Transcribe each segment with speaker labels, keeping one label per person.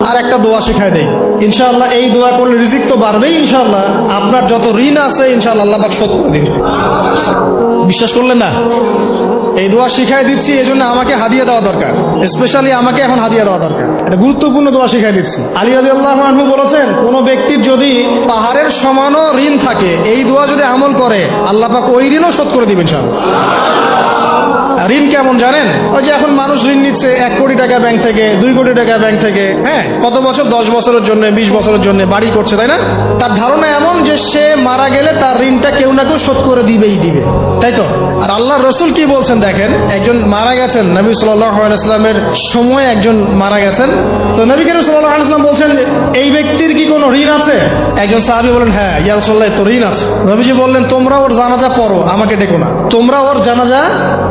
Speaker 1: আর একটা দোয়া শিখাই দেই, ইনশাআল্লাহ এই দোয়া করলে রিজিক তো বাড়বেই ইনশাআল্লাহ, আপনার যত ঋণ আছে ইনশাআল্লাহ আল্লাহ পাক শোধ করে দিবে। বিশ্বাস করলেন না? এই দোয়া শিখাই দিচ্ছি, এই জন্য আমাকে হাদিয়া দেওয়া দরকার, স্পেশালি আমাকে এখন হাদিয়া দেওয়া দরকার। এটা গুরুত্বপূর্ণ দোয়া শিখাই দিচ্ছি। আলী রাদিয়াল্লাহু আনহু বলেছেন, কোন ব্যক্তির যদি পাহাড়ের সমানও ঋণ থাকে, এই দোয়া যদি আমল করে আল্লাহ পাক ওই ঋণও শোধ করে দিবেন ইনশাআল্লাহ। ঋণ কেমন জানেন? ওই যে এখন মানুষ ঋণ নিচ্ছে 1 কোটি টাকা ব্যাংক থেকে, 2 কোটি টাকা ব্যাংক থেকে, হ্যাঁ, কত বছর, 10 বছরের জন্য, 20 বছরের জন্য বাড়ি করছে, তাই না? তার ধারণা এমন যে সে মারা গেলে তার ঋণটা কেউ না কেউ শোধ করে দিবেই দিবে, তাই তো? আর আল্লাহর রাসূল কি বলছেন দেখেন, একজন মারা গেছেন, নবী সাল্লাল্লাহু আলাইহি ওয়াসাল্লামের সময় একজন মারা গেছেন, তো নবী করিম সাল্লাল্লাহু আলাইহি ওয়াসাল্লাম বলছেন, এই ব্যক্তির কি কোনো ঋণ আছে? একজন সাহাবী বলেন, হ্যাঁ ইয়া রাসূলুল্লাহ, তো ঋণ আছে। নবীজি বললেন, তোমরা ওর জানাজা পড়ো, আমাকে ডেকো না, তোমরা ওর জানাজা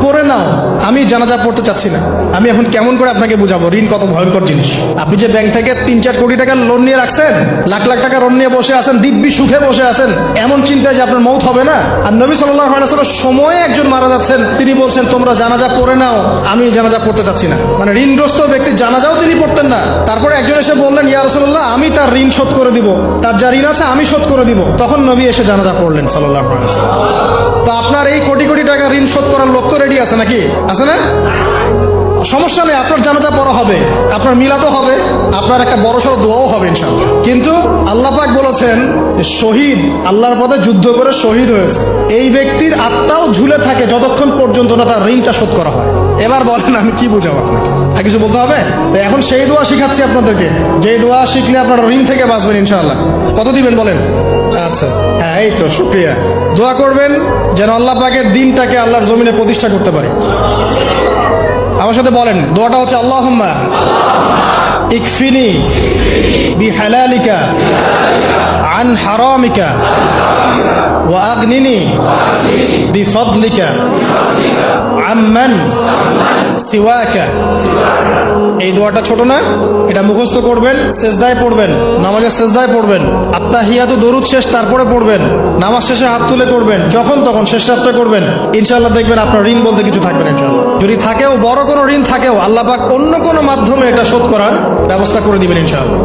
Speaker 1: পড়ে নাও, আমি জানাজা পড়তে চাচ্ছি না। আমি এখন কেমন করে আপনাকে বুঝাবো ঋণ কত ভয়ঙ্কর জিনিস? আপনি যে ব্যাংক থেকে 3-4 কোটি টাকার লোন নিয়ে রাখছেন, লাখ লাখ টাকা লোন নিয়ে বসে আছেন, দিব্যি সুখে বসে আছেন, এমন চিন্তায় যে আপনার মৌত হবে না। আর নবী সাল্লাল্লাহু আলাইহি ওয়াসাল্লাম সময়ে একজন মারা যাচ্ছেন, তিনি বলছেন তোমরা জানাজা পড়ে নাও, আমি জানাজা পড়তে চাচ্ছি না। মানে ঋণগ্রস্ত ব্যক্তির জানাজাও তিনি পড়তেন না। তারপরে একজন এসে বললেন, ইয়া রাসূলুল্লাহ, আমি তার ঋণ শোধ করে দিব, তার যা ঋণ আছে আমি শোধ করে দিব। তখন নবী এসে জানাজা পড়লেন সাল্লাল্লাহু আলাইহি ওয়াসাল্লাম। তো আপনার এই কোটি কোটি টাকা ঋণ শোধ করার লোক তো রেডি আছে নাকি? আছে না? সমস্যা নেই, আপনার জানাজা পড়া হবে, আপনার মিলাদও হবে, আপনার একটা বড়সড় দোয়াও হবে ইনশাআল্লাহ। কিন্তু আল্লাহ পাক বলেছেন, শহীদ, আল্লাহর পথে যুদ্ধ করে শহীদ হয়েছে, এই ব্যক্তির আত্মাও ঝুলে থাকে যতক্ষণ পর্যন্ত না তার ঋণটা শোধ করা হয়। এবার বলেন আমি কি বুঝাবো আপনাকে? আর কিছু বলতে হবে? তো এখন সেই দোয়া শিখাচ্ছি আপনাদেরকে, যে দোয়া শিখলে আপনারা ঋণ থেকে বাঁচবেন ইনশাআল্লাহ। কত দিবেন বলেন? আচ্ছা, হ্যাঁ, এই তো, শুকরিয়া। দোয়া করবেন যেন আল্লাহ পাকের দ্বীনটাকে আল্লাহর জমিনে প্রতিষ্ঠা করতে পারে। আমার সাথে বলেন, দোয়াটা হচ্ছে, আল্লাহুম্মা ইকফিনি বিহালালিকা আন হারামিকা ওয়া আগনিনি বিফদলিকা আম্মান সিওয়াকা। এই দোয়াটা ছোট না, এটা মুখস্থ করবেন, সেজদায় পড়বেন, নামাজের সেজদায় পড়বেন, আত্তাহিয়াতু দরুদ শেষ তারপরে পড়বেন, নামাজ শেষে হাত তুলে করবেন, যখন তখন শেষ রাতটা করবেন, ইনশাআল্লাহ দেখবেন আপনার ঋণ বলতে কিছু থাকবে না ইনশাআল্লাহ। যদি থাকেও, বড় কোনো ঋণ থাকেও, আল্লাহ পাক অন্য কোনো মাধ্যমে এটা শোধ করার ব্যবস্থা করে দিবেন ইনশাআল্লাহ।